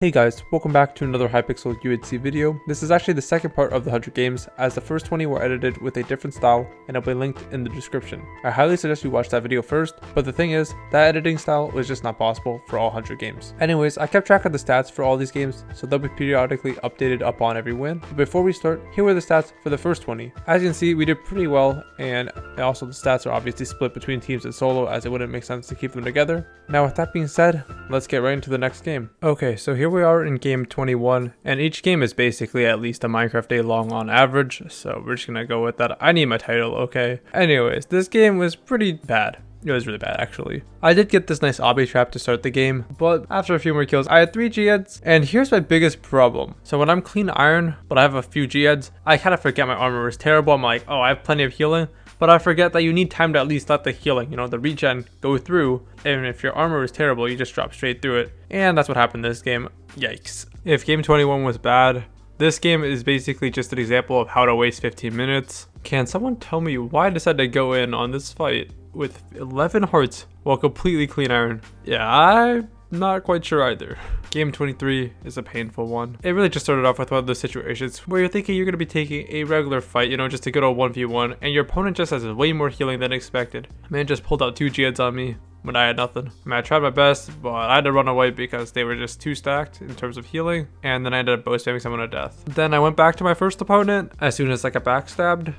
Hey guys, welcome back to another Hypixel UHC video. This is actually the second part of the 100 games, as the first 20 were edited with a different style and it'll be linked in the description. I highly suggest you watch that video first, but the thing is, that editing style was just not possible for all 100 games. Anyways, I kept track of the stats for all these games, so they'll be periodically updated upon every win. But before we start, here were the stats for the first 20. As you can see, we did pretty well, and also the stats are obviously split between teams and solo, as it wouldn't make sense to keep them together. Now with that being said, let's get right into the next game. Okay, so here we are in game 21, and each game is basically at least a Minecraft day long on average, so we're just gonna go with that. I need my title, okay? Anyways, this game was pretty bad. It was really bad, actually. I did get this nice obby trap to start the game, but after a few more kills, I had 3 G-heads, and here's my biggest problem. So when I'm clean iron, but I have a few G-heads, I kind of forget my armor is terrible. I'm like, oh, I have plenty of healing, but I forget that you need time to at least let the healing, the regen go through, and if your armor is terrible, you just drop straight through it, and that's what happened this game. Yikes. If game 21 was bad, this game is basically just an example of how to waste 15 minutes. Can someone tell me why I decided to go in on this fight with 11 hearts while completely clean iron? Yeah, I'm not quite sure either. Game 23 is a painful one. It really just started off with one of those situations where you're thinking you're going to be taking a regular fight, just a good old 1v1, and your opponent just has way more healing than expected. Man just pulled out 2 G-heads on me when I had nothing. I mean, I tried my best, but I had to run away because they were just too stacked in terms of healing, and then I ended up bow spamming someone to death. Then I went back to my first opponent. As soon as I got backstabbed,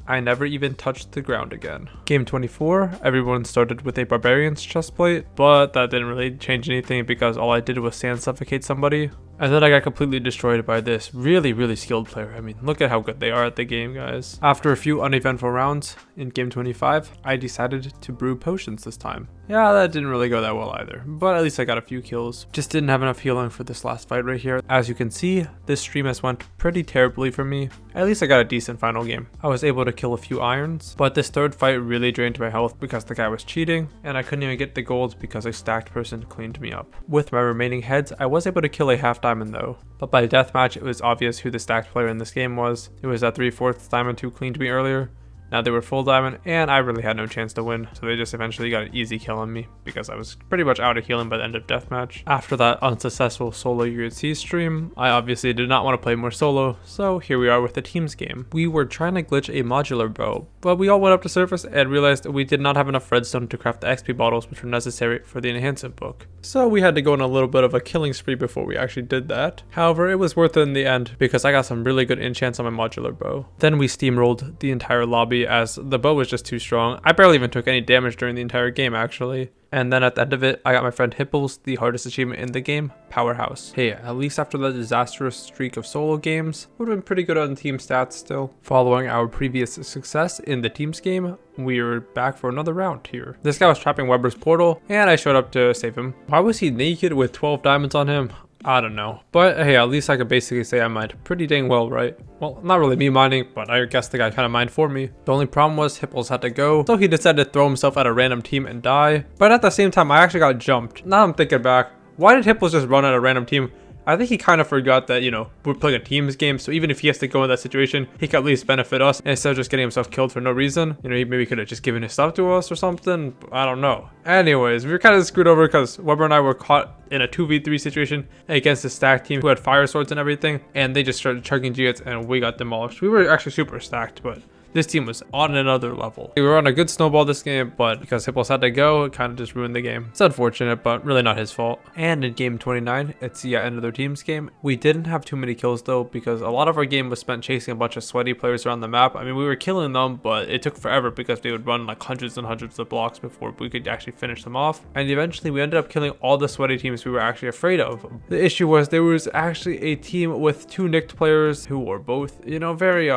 I never even touched the ground again. Game 24, everyone started with a barbarian's chestplate, but that didn't really change anything because all I did was sand suffocate somebody. And then I got completely destroyed by this really skilled player. I mean, look at how good they are at the game, guys. After a few uneventful rounds in game 25, I decided to brew potions this time. Yeah, that didn't really go that well either, but at least I got a few kills. Just didn't have enough healing for this last fight right here. As you can see, this stream has went pretty terribly for me. At least I got a decent final game. I was able to kill a few irons, but this third fight really drained my health because the guy was cheating, and I couldn't even get the gold because a stacked person cleaned me up. With my remaining heads, I was able to kill a half diamond though, but by deathmatch it was obvious who the stacked player in this game was. It was that 3/4 diamond who cleaned me earlier. Now they were full diamond, and I really had no chance to win, so they just eventually got an easy kill on me because I was pretty much out of healing by the end of deathmatch. After that unsuccessful solo UHC stream, I obviously did not want to play more solo, so here we are with the teams game. We were trying to glitch a modular bow, but we all went up to surface and realized we did not have enough redstone to craft the XP bottles which were necessary for the enhancement book. So we had to go on a little bit of a killing spree before we actually did that. However, it was worth it in the end because I got some really good enchants on my modular bow. Then we steamrolled the entire lobby as the bow was just too strong. I barely even took any damage during the entire game actually. And then at the end of it, I got my friend Hypixel, the hardest achievement in the game, Powerhouse. Hey, at least after the disastrous streak of solo games, would have been pretty good on team stats still. Following our previous success in the teams game, we were back for another round here. This guy was trapping Weber's portal, and I showed up to save him. Why was he naked with 12 diamonds on him? I don't know, but hey, at least I could basically say I mined pretty dang well, right? Well, not really me mining, but I guess the guy kind of mined for me. The only problem was Hypixel had to go, so he decided to throw himself at a random team and die. But at the same time, I actually got jumped. Now I'm thinking back, why did Hypixel just run at a random team? I think he kind of forgot that, we're playing a teams game, so even if he has to go in that situation, he could at least benefit us instead of just getting himself killed for no reason. He maybe could have just given his stuff to us or something. I don't know. Anyways, we were kind of screwed over because Weber and I were caught in a 2v3 situation against the stacked team who had fire swords and everything, and they just started chugging G-hits and we got demolished. We were actually super stacked, but this team was on another level. We were on a good snowball this game, but because Hypixel had to go, it kind of just ruined the game. It's unfortunate, but really not his fault. And in game 29, it's yet another teams game. We didn't have too many kills though, because a lot of our game was spent chasing a bunch of sweaty players around the map. I mean, we were killing them, but it took forever because they would run like hundreds and hundreds of blocks before we could actually finish them off. And eventually we ended up killing all the sweaty teams we were actually afraid of. The issue was there was actually a team with 2 nicked players who were both, very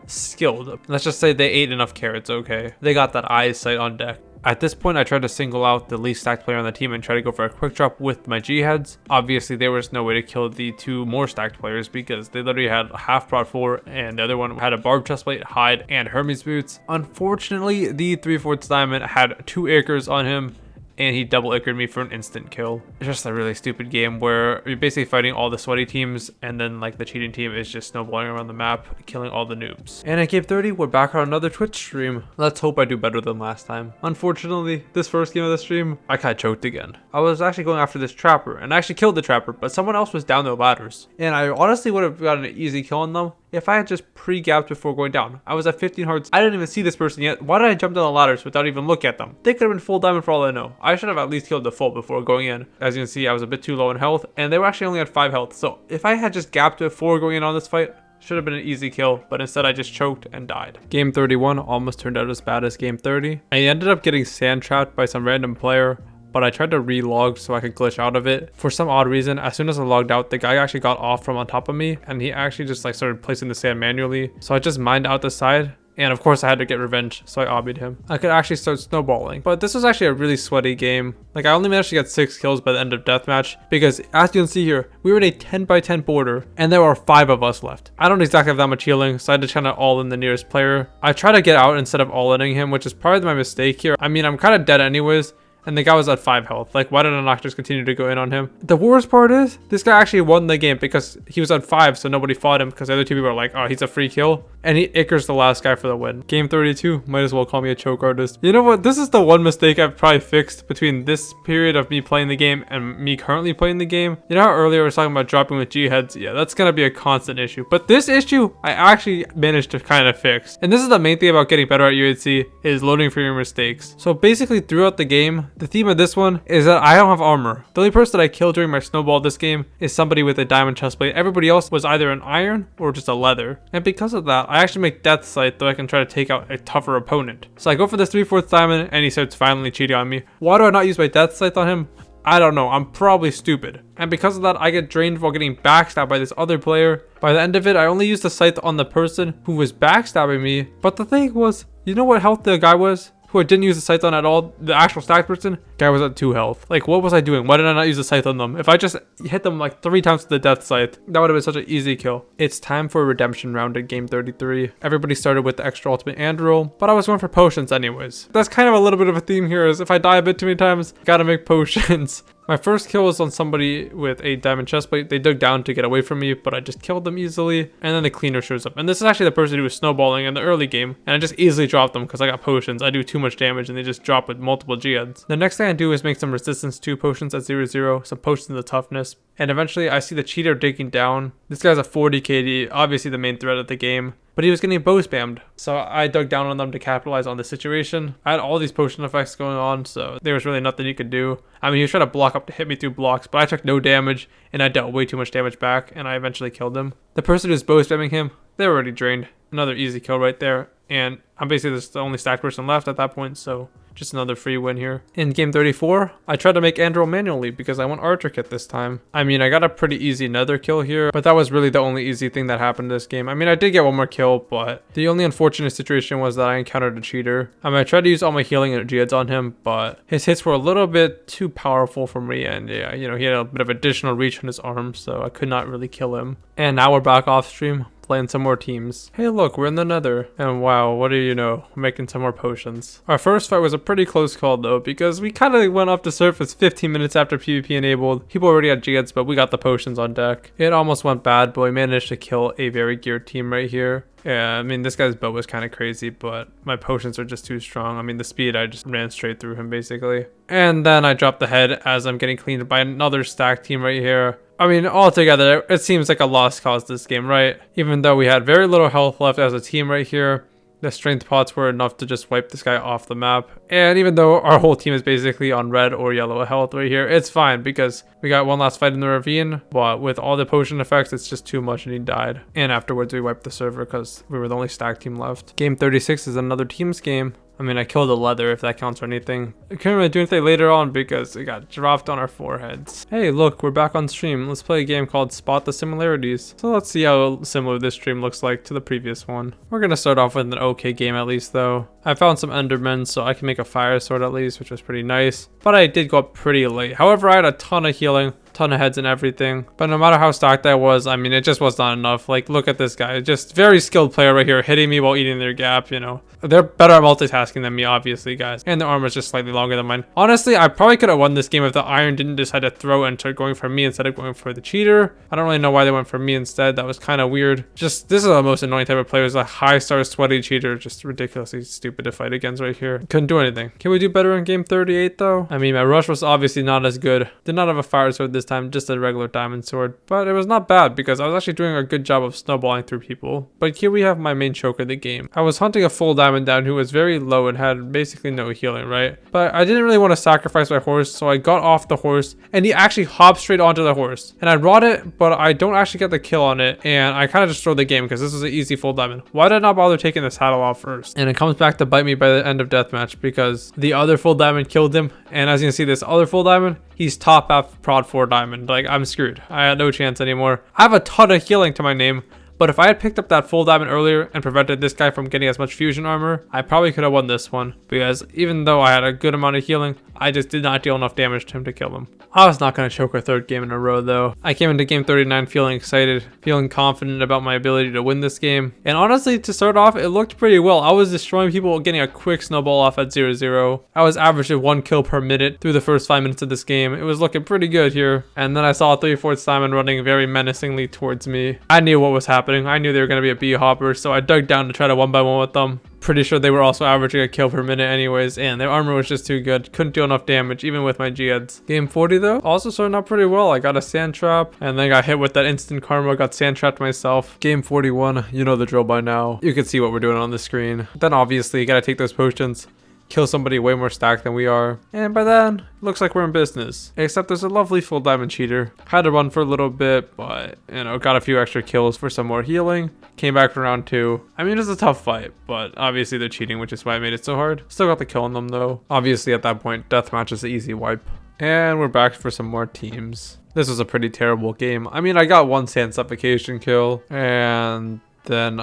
skilled. Let's just say they ate enough carrots, okay? They got that eyesight on deck. At this point, I tried to single out the least stacked player on the team and try to go for a quick drop with my G-heads. Obviously, there was no way to kill the 2 more stacked players because they literally had half prot 4 and the other one had a barbed chestplate, hide, and Hermes boots. Unfortunately, the 3/4 diamond had 2 acres on him, and he double ickered me for an instant kill. It's just a really stupid game where you're basically fighting all the sweaty teams, and then like the cheating team is just snowballing around the map, killing all the noobs. And in game 30, we're back on another Twitch stream. Let's hope I do better than last time. Unfortunately, this first game of the stream, I kinda choked again. I was actually going after this trapper, and I actually killed the trapper, but someone else was down the ladders. And I honestly would have gotten an easy kill on them if I had just pre-gapped before going down. I was at 15 hearts. I didn't even see this person yet. Why did I jump down the ladders without even looking at them? They could have been full diamond for all I know. I should have at least killed the full before going in. As you can see, I was a bit too low in health, and they were actually only at 5 health. So if I had just gapped before going in on this fight, should have been an easy kill, but instead I just choked and died. Game 31 almost turned out as bad as game 30. I ended up getting sand trapped by some random player, but I tried to re-log so I could glitch out of it. For some odd reason, as soon as I logged out, the guy actually got off from on top of me, and he actually just like started placing the sand manually. So I just mined out the side, and of course I had to get revenge, so I obbied him. I could actually start snowballing, but this was actually a really sweaty game. Like I only managed to get 6 kills by the end of deathmatch, because as you can see here, we were in a 10x10 border, and there are 5 of us left. I don't exactly have that much healing, so I had to kind of all in the nearest player. I tried to get out instead of all-inning him, which is probably my mistake here. I mean, I'm kind of dead anyways, and the guy was at 5 health. Like, why did I not just continue to go in on him? The worst part is, this guy actually won the game because he was at 5, so nobody fought him because the other 2 people are like, oh, he's a free kill. And he ickers the last guy for the win. Game 32, might as well call me a choke artist. You know what? This is the one mistake I've probably fixed between this period of me playing the game and me currently playing the game. You know how earlier I was talking about dropping with G-heads? Yeah, that's gonna be a constant issue. But this issue, I actually managed to kind of fix. And this is the main thing about getting better at UHC, is loading for your mistakes. So basically throughout the game, the theme of this one is that I don't have armor. The only person that I killed during my snowball this game is somebody with a diamond chestplate. Everybody else was either an iron or just a leather. And because of that, I actually make death sight though I can try to take out a tougher opponent. So I go for this 3/4 diamond and he starts finally cheating on me. Why do I not use my death sight on him? I don't know, I'm probably stupid. And because of that, I get drained while getting backstabbed by this other player. By the end of it, I only used the sight on the person who was backstabbing me. But the thing was, you know what health the guy was? Who I didn't use the sight on at all, the actual stacked person, guy was at 2 health. Like, what was I doing? Why did I not use the sight on them? If I just hit them like 3 times with the death sight, that would have been such an easy kill. It's time for a redemption round in game 33. Everybody started with the extra ultimate and roll, but I was going for potions anyways. That's kind of a little bit of a theme here, is if I die a bit too many times, gotta make potions. My first kill was on somebody with a diamond chestplate. They dug down to get away from me, but I just killed them easily. And then the cleaner shows up. And this is actually the person who was snowballing in the early game. And I just easily dropped them because I got potions. I do too much damage and they just drop with multiple G-heads. The next thing I do is make some resistance 2 potions at 0/0, some potions of toughness. And eventually I see the cheater digging down. This guy's a 40 KD, obviously the main threat of the game. But he was getting bow spammed. So I dug down on them to capitalize on the situation. I had all these potion effects going on, so there was really nothing you could do. I mean, he was trying to block up to hit me through blocks, but I took no damage, and I dealt way too much damage back, and I eventually killed him. The person who's bow spamming him, they were already drained. Another easy kill right there. And I'm basically the only stacked person left at that point, so just another free win here. In game 34, I tried to make Andro manually because I want Archer Kit this time. I mean, I got a pretty easy nether kill here, but that was really the only easy thing that happened this game. I mean, I did get one more kill, but the only unfortunate situation was that I encountered a cheater. I mean, I tried to use all my healing and G-heads on him, but his hits were a little bit too powerful for me, and yeah, you know, he had a bit of additional reach on his arm, so I could not really kill him. And now we're back off stream, playing some more teams. Hey look, we're in the nether. And wow, what do you know, we're making some more potions. Our first fight was a pretty close call though, because we kind of went off the surface 15 minutes after PvP enabled. People already had G-heads, but we got the potions on deck. It almost went bad, but we managed to kill a very geared team right here. Yeah, I mean, this guy's bow was kind of crazy, but my potions are just too strong. I mean, the speed, I just ran straight through him basically. And then I dropped the head as I'm getting cleaned by another stacked team right here. I mean, altogether, it seems like a lost cause this game, right? Even though we had very little health left as a team right here, the strength pots were enough to just wipe this guy off the map. And even though our whole team is basically on red or yellow health right here, it's fine because we got one last fight in the ravine, but with all the potion effects, it's just too much and he died. And afterwards, we wiped the server because we were the only stacked team left. Game 36 is another team's game. I mean, I killed a leather if that counts or anything. I couldn't really do anything later on because it got dropped on our foreheads. Hey, look, we're back on stream. Let's play a game called Spot the Similarities. So let's see how similar this stream looks like to the previous one. We're gonna start off with an okay game at least though. I found some endermen so I can make a fire sword at least, which was pretty nice. But I did go up pretty late. However, I had a ton of healing. ton of heads and everything. But no matter how stacked I was, I mean, it just was not enough. Like, look at this guy. Just very skilled player right here, hitting me while eating their gap, you know. They're better at multitasking than me, obviously, guys. And their armor is just slightly longer than mine. Honestly, I probably could have won this game if the Iron didn't decide to throw and start going for me instead of going for the cheater. I don't really know why they went for me instead. That was kind of weird. Just, this is the most annoying type of player, is a high star sweaty cheater. Just ridiculously stupid to fight against right here. Couldn't do anything. Can we do better in game 38 though? I mean, my rush was obviously not as good. Did not have a fire sword this time, just a regular diamond sword. But it was not bad because I was actually doing a good job of snowballing through people. But here we have my main choke of the game. I was hunting a full diamond down who was very low and had basically no healing, right? But I didn't really want to sacrifice my horse, so I got off the horse and he actually hopped straight onto the horse. And I brought it, but I don't actually get the kill on it. And I kind of destroyed the game because this was an easy full diamond. Why did I not bother taking the saddle off first? And it comes back to bite me by the end of deathmatch because the other full diamond killed him. And as you can see, this other full diamond, he's top F prod 4 diamond. Like, I'm screwed. I had no chance anymore. I have a ton of healing to my name. But if I had picked up that full diamond earlier and prevented this guy from getting as much fusion armor, I probably could have won this one. Because even though I had a good amount of healing, I just did not deal enough damage to him to kill him. I was not going to choke a third game in a row though. I came into game 39 feeling excited, feeling confident about my ability to win this game. And honestly, to start off, it looked pretty well. I was destroying people, getting a quick snowball off at 0-0. I was averaging 1 kill per minute through the first 5 minutes of this game. It was looking pretty good here. And then I saw a 3/4 diamond running very menacingly towards me. I knew what was happening. I knew they were going to be a B-hopper, so I dug down to try to 1-by-1 with them. Pretty sure they were also averaging a kill per minute anyways, and their armor was just too good. Couldn't do enough damage even with my G-heads. Game 40 though, also starting out pretty well. I got a sand trap and then got hit with that instant karma, got sand trapped myself. Game 41, you know the drill by now. You can see what we're doing on the screen. Then obviously you gotta take those potions, kill somebody way more stacked than we are, and by then looks like we're in business. Except there's a lovely full diamond cheater. Had to run for a little bit, but you know, got a few extra kills for some more healing. Came back for round 2. I mean, it was a tough fight, but obviously they're cheating, which is why I made it so hard. Still got the kill on them though. Obviously at that point, deathmatch is an easy wipe. And we're back for some more teams. This was a pretty terrible game. I mean, I got 1 sand suffocation kill, and then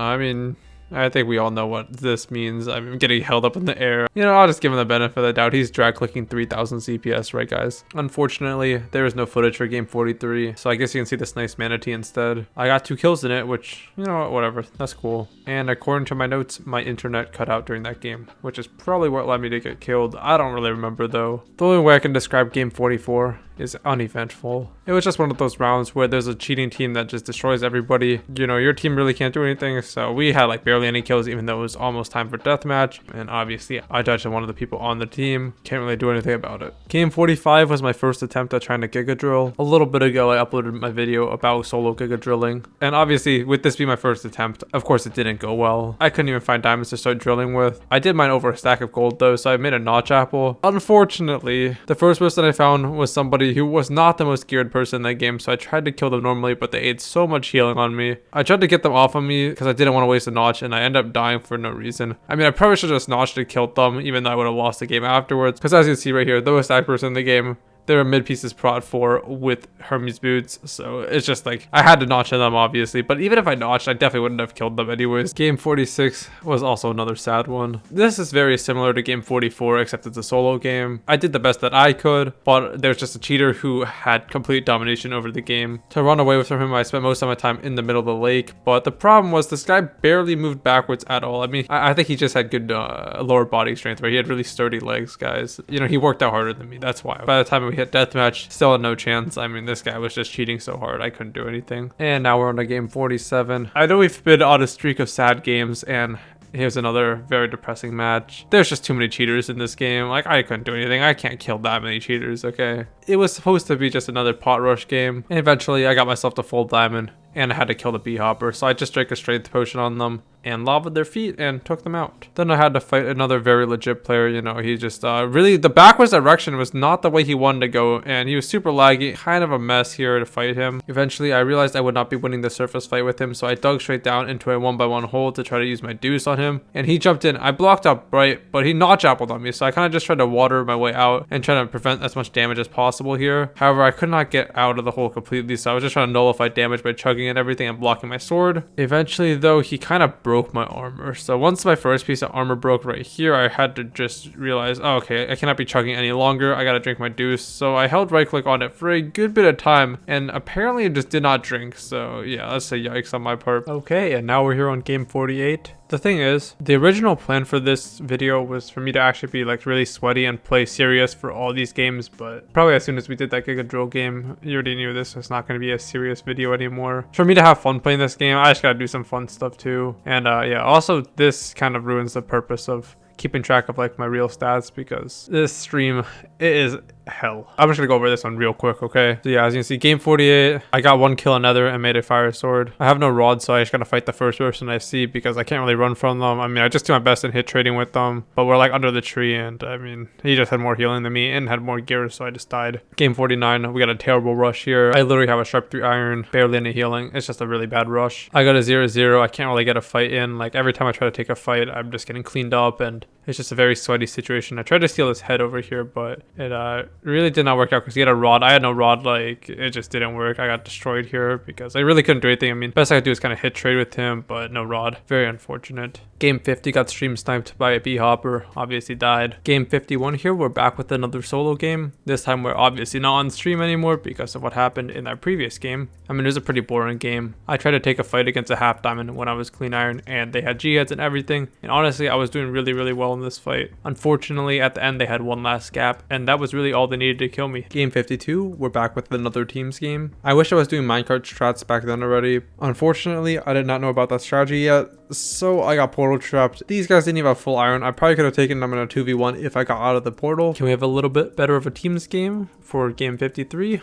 I think we all know what this means. I'm getting held up in the air. You know, I'll just give him the benefit of the doubt. He's drag clicking 3000 CPS, right guys? Unfortunately, there is no footage for game 43, so I guess you can see this nice manatee instead. I got 2 kills in it, which, you know what, whatever. That's cool. And according to my notes, my internet cut out during that game, which is probably what led me to get killed. I don't really remember though. The only way I can describe game 44 is uneventful. It was just one of those rounds where there's a cheating team that just destroys everybody. You know, your team really can't do anything, so we had like barely any kills even though it was almost time for deathmatch. And obviously I dodged one of the people on the team. Can't really do anything about it. Game 45 was my first attempt at trying to giga drill. A little bit ago I uploaded my video about solo giga drilling. And obviously with this being my first attempt, of course it didn't go well. I couldn't even find diamonds to start drilling with. I did mine over a stack of gold though, so I made a notch apple. Unfortunately, the first person I found was somebody who was not the most geared person in that game, so I tried to kill them normally, but they ate so much healing on me. I tried to get them off of me because I didn't want to waste a notch, and I ended up dying for no reason. I mean, I probably should have just notched and killed them, even though I would have lost the game afterwards, because as you can see right here, the most stacked person in the game, they were mid pieces prod 4 with Hermes boots, so it's just like I had to notch them obviously, but even if I notched, I definitely wouldn't have killed them anyways. Game 46 was also another sad one. This is very similar to game 44, except it's a solo game. I did the best that I could, but there's just a cheater who had complete domination over the game. To run away from him, I spent most of my time in the middle of the lake, but the problem was this guy barely moved backwards at all. I mean, I think he just had good lower body strength, right? He had really sturdy legs, guys. You know, he worked out harder than me, that's why. By the time we hit deathmatch, still had no chance. I mean, this guy was just cheating so hard, I couldn't do anything. And now we're on to game 47. I know we've been on a streak of sad games, and here's another very depressing match. There's just too many cheaters in this game. Like, I couldn't do anything. I can't kill that many cheaters, okay? It was supposed to be just another pot rush game, and eventually I got myself to full diamond, and I had to kill the B-hopper, so I just drank a strength potion on them and lavaed their feet and took them out. Then I had to fight another very legit player. You know, he just really, the backwards direction was not the way he wanted to go, and he was super laggy, kind of a mess here to fight him. Eventually I realized I would not be winning the surface fight with him, so I dug straight down into a 1-by-1 hole to try to use my deuce on him, and he jumped in. I blocked up right, but he notch appled on me, so I kind of just tried to water my way out and try to prevent as much damage as possible here. However, I could not get out of the hole completely, so I was just trying to nullify damage by chugging chugging and everything and blocking my sword. Eventually though, he kind of broke my armor. So once my first piece of armor broke right here, I had to just realize, oh, okay, I cannot be chugging any longer. I gotta drink my deuce. So I held right click on it for a good bit of time, and apparently it just did not drink. So yeah, that's a yikes on my part. Okay, and now we're here on game 48. The thing is, the original plan for this video was for me to actually be like really sweaty and play serious for all these games, but probably as soon as we did that Giga Drill game, you already knew this was not going to be a serious video anymore. For me to have fun playing this game, I just gotta do some fun stuff too. And yeah, also this kind of ruins the purpose of keeping track of like my real stats, because this stream, it is hell. I'm just gonna go over this one real quick, okay? So yeah, as you can see, game 48, I got 1 kill on Nether and made a fire sword. I have no rod, so I just gotta fight the first person I see because I can't really run from them. I mean, I just do my best in hit trading with them, but we're like under the tree, and I mean, he just had more healing than me and had more gear, so I just died. Game 49, we got a terrible rush here. I literally have a sharp 3 iron, barely any healing. It's just a really bad rush. I got a 0-0. I can't really get a fight in. Like every time I try to take a fight, I'm just getting cleaned up, and it's just a very sweaty situation. I tried to steal his head over here, but it really did not work out because he had a rod. I had no rod. Like it just didn't work. I got destroyed here because I really couldn't do anything. I mean, best I could do is kind of hit trade with him, but no rod. Very unfortunate. Game 50 got stream sniped by a bee hopper. Obviously died. Game 51 here, we're back with another solo game. This time we're obviously not on stream anymore because of what happened in that previous game. I mean, it was a pretty boring game. I tried to take a fight against a half diamond when I was clean iron, and they had G-heads and everything. And honestly, I was doing really well in this fight. Unfortunately, at the end, they had one last gap, and that was really all they needed to kill me. Game 52, we're back with another teams game. I wish I was doing minecart strats back then already. Unfortunately, I did not know about that strategy yet, so I got portal trapped. These guys didn't even have full iron. I probably could have taken them in a 2v1 if I got out of the portal. Can we have a little bit better of a teams game for game 53?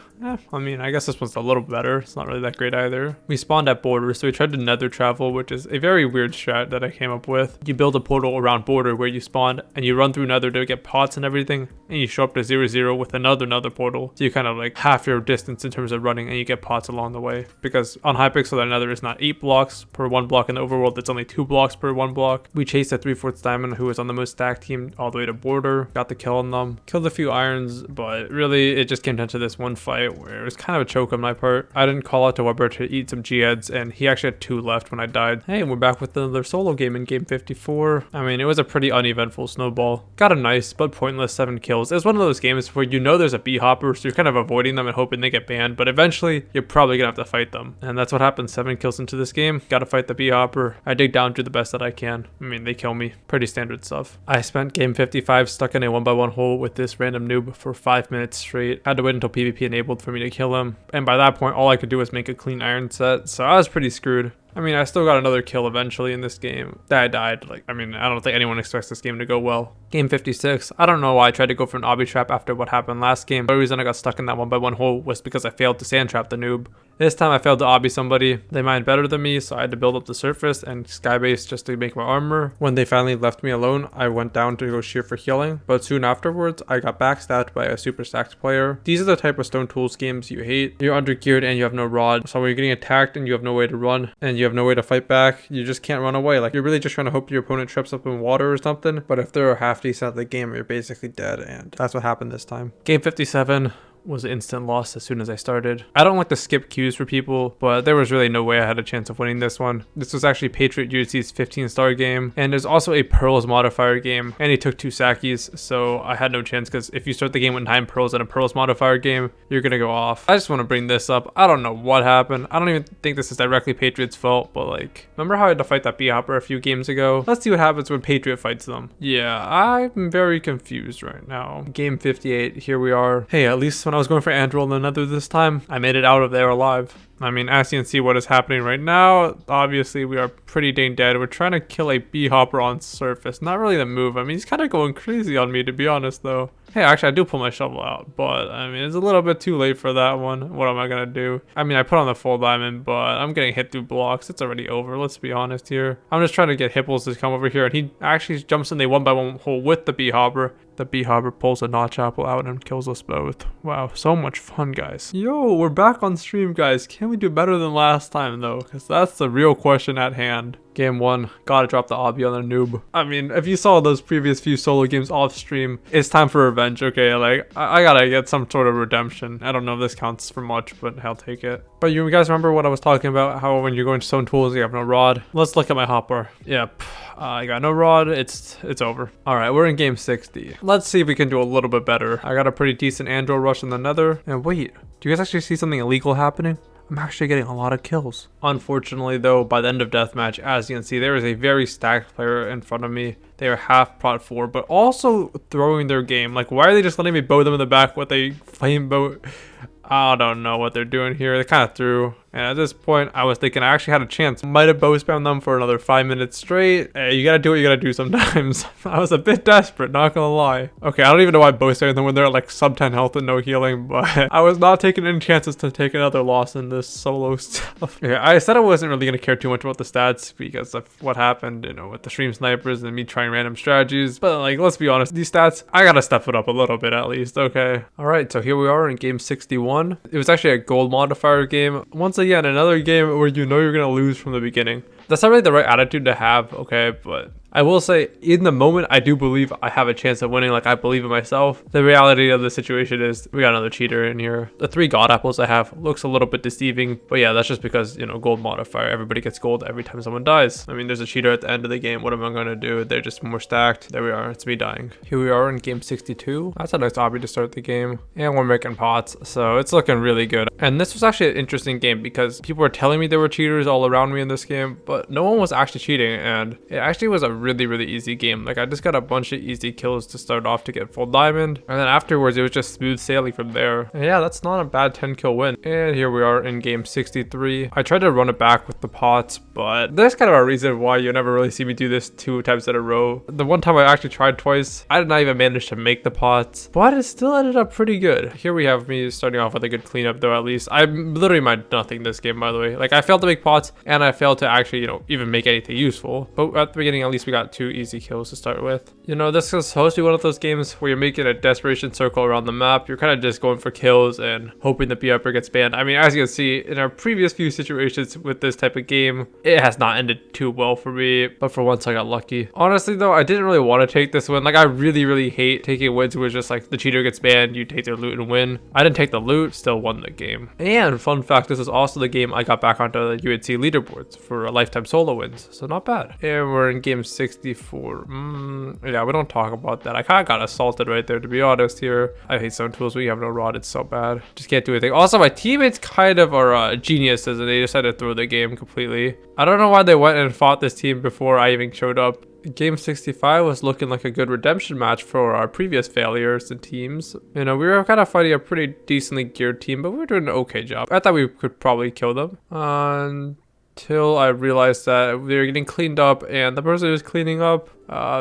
I mean, I guess this one's a little better. It's not really that great either. We spawned at border, so we tried to nether travel, which is a very weird strat that I came up with. You build a portal around border where you spawned, and you run through nether to get pots and everything, and you show up to 0-0 with another nether portal. So you kind of like half your distance in terms of running, and you get pots along the way. Because on Hypixel, the nether is not 8 blocks per 1 block. In the overworld, it's only 2 blocks per 1 block. We chased a 3/4 diamond who was on the most stacked team all the way to border. Got the kill on them. Killed a few irons, but really it just came down to this one fight where it was kind of a choke on my part. I didn't call out to Weber to eat some G-heads, and he actually had 2 left when I died. Hey, we're back with another solo game in game 54. I mean, it was a pretty uneventful snowball. Got a nice but pointless 7 kills. It's one of those games where you know there's a bee hopper, so you're kind of avoiding them and hoping they get banned, but eventually you're probably gonna have to fight them. And that's what happened. 7 kills into this game. Gotta fight the bee hopper. I dig down, do the best that I can. I mean, they kill me. Pretty standard stuff. I spent game 55 stuck in a 1x1 hole with this random noob for 5 minutes straight. Had to wait until PvP enabled for me to kill him. And by that point, all I could do was make a clean iron set, so I was pretty screwed. I mean, I still got another kill eventually in this game. That I died. Like, I mean, I don't think anyone expects this game to go well. Game 56. I don't know why I tried to go for an obby trap after what happened last game. The reason I got stuck in that 1x1 hole was because I failed to sand trap the noob. This time I failed to obby somebody. They mined better than me, so I had to build up the surface and skybase just to make my armor. When they finally left me alone, I went down to go shear for healing, but soon afterwards, I got backstabbed by a super stacked player. These are the type of stone tools games you hate. You're undergeared and you have no rod, so when you're getting attacked and you have no way to run, and you have no way to fight back, you just can't run away. Like, you're really just trying to hope your opponent trips up in water or something, but if they're half decent at the game, you're basically dead, and that's what happened this time. Game 57 was an instant loss as soon as I started. I don't like to skip queues for people, but there was really no way I had a chance of winning this one. This was actually Patriot UHC's 15-star game, and there's also a pearls modifier game, and he took 2 Sakis, so I had no chance, because if you start the game with 9 pearls in a pearls modifier game, you're gonna go off. I just want to bring this up. I don't know what happened. I don't even think this is directly Patriot's fault, but like, remember how I had to fight that bee hopper a few games ago? Let's see what happens when Patriot fights them. Yeah, I'm very confused right now. Game 58, here we are. Hey, at least when I was going for Andrel in the nether this time, I made it out of there alive. I mean, as you can see what is happening right now, obviously we are pretty dang dead. We're trying to kill a bee hopper on surface. Not really the move. I mean, he's kind of going crazy on me, to be honest, though. Hey, actually, I do pull my shovel out, but I mean, it's a little bit too late for that one. What am I gonna do? I mean, I put on the full diamond, but I'm getting hit through blocks. It's already over, let's be honest here. I'm just trying to get Hypixel to come over here, and he actually jumps in the 1x1 hole with the bee hopper. The bee hopper pulls a notch apple out and kills us both. Wow, so much fun, guys. Yo, we're back on stream, guys. Can we do better than last time, though? Because that's the real question at hand. Game 1, gotta drop the obby on the noob. I mean, if you saw those previous few solo games off stream, it's time for revenge, okay? Like, I gotta get some sort of redemption. I don't know if this counts for much, but I'll take it. But you guys remember what I was talking about? How when you go into stone tools, you have no rod. Let's look at my hotbar. Yep, I got no rod. It's over. All right, we're in game 60. Let's see if we can do a little bit better. I got a pretty decent android rush in the nether. And wait, do you guys actually see something illegal happening? I'm actually getting a lot of kills. Unfortunately though, by the end of deathmatch, as you can see, there is a very stacked player in front of me. They are half prot 4, but also throwing their game. Like, why are they just letting me bow them in the back with a flame bow? I don't know what they're doing here. They kind of threw. And at this point, I was thinking I actually had a chance. Might have bow spammed them for another 5 minutes straight. Hey, you gotta do what you gotta do sometimes. I was a bit desperate, not gonna lie. Okay, I don't even know why bow spammed them when they're at like sub 10 health and no healing, but I was not taking any chances to take another loss in this solo stuff. Yeah, I said I wasn't really gonna care too much about the stats because of what happened, you know, with the stream snipers and me trying random strategies. But like, let's be honest, these stats, I gotta step it up a little bit at least, okay? All right, so here we are in game 61. It was actually a gold modifier game. Once again, another game where you know you're gonna lose from the beginning. That's not really the right attitude to have, okay? But I will say, in the moment, I do believe I have a chance of winning. Like, I believe in myself. The reality of the situation is we got another cheater in here. The 3 god apples I have looks a little bit deceiving. But yeah, that's just because, you know, gold modifier. Everybody gets gold every time someone dies. I mean, there's a cheater at the end of the game. What am I going to do? They're just more stacked. There we are. It's me dying. Here we are in game 62. That's a nice obby to start the game. And we're making pots. So it's looking really good. And this was actually an interesting game because people were telling me there were cheaters all around me in this game. But no one was actually cheating. And it actually was a really easy game. Like, I just got a bunch of easy kills to start off to get full diamond, and then afterwards it was just smooth sailing from there. And yeah, that's not a bad 10 kill win. And here we are in game 63. I tried to run it back with the pots, but there's kind of a reason why you never really see me do this 2 times in a row. The one time I actually tried twice, I did not even manage to make the pots, but it still ended up pretty good. Here we have me starting off with a good cleanup though. At least I literally mined nothing this game, by the way. Like, I failed to make pots and I failed to actually, you know, even make anything useful, but at the beginning at least we got 2 easy kills to start with. You know, this is supposed to be one of those games where you're making a desperation circle around the map. You're kind of just going for kills and hoping the B-upper gets banned. I mean, as you can see in our previous few situations with this type of game, it has not ended too well for me, but for once I got lucky. Honestly though, I didn't really want to take this win. Like, I really hate taking wins where it's just like the cheater gets banned, you take their loot and win. I didn't take the loot, still won the game. And fun fact, this is also the game I got back onto the UHC leaderboards for a lifetime solo wins, so not bad. And we're in game 64. Yeah, we don't talk about that. I kind of got assaulted right there, to be honest here. I hate stone tools. We have no rod. It's so bad. Just can't do anything. Also, my teammates kind of are geniuses, and they decided to throw the game completely. I don't know why they went and fought this team before I even showed up. Game 65 was looking like a good redemption match for our previous failures and teams. You know, we were kind of fighting a pretty decently geared team, but we were doing an okay job. I thought we could probably kill them. Until I realized that they were getting cleaned up, and the person who was cleaning up,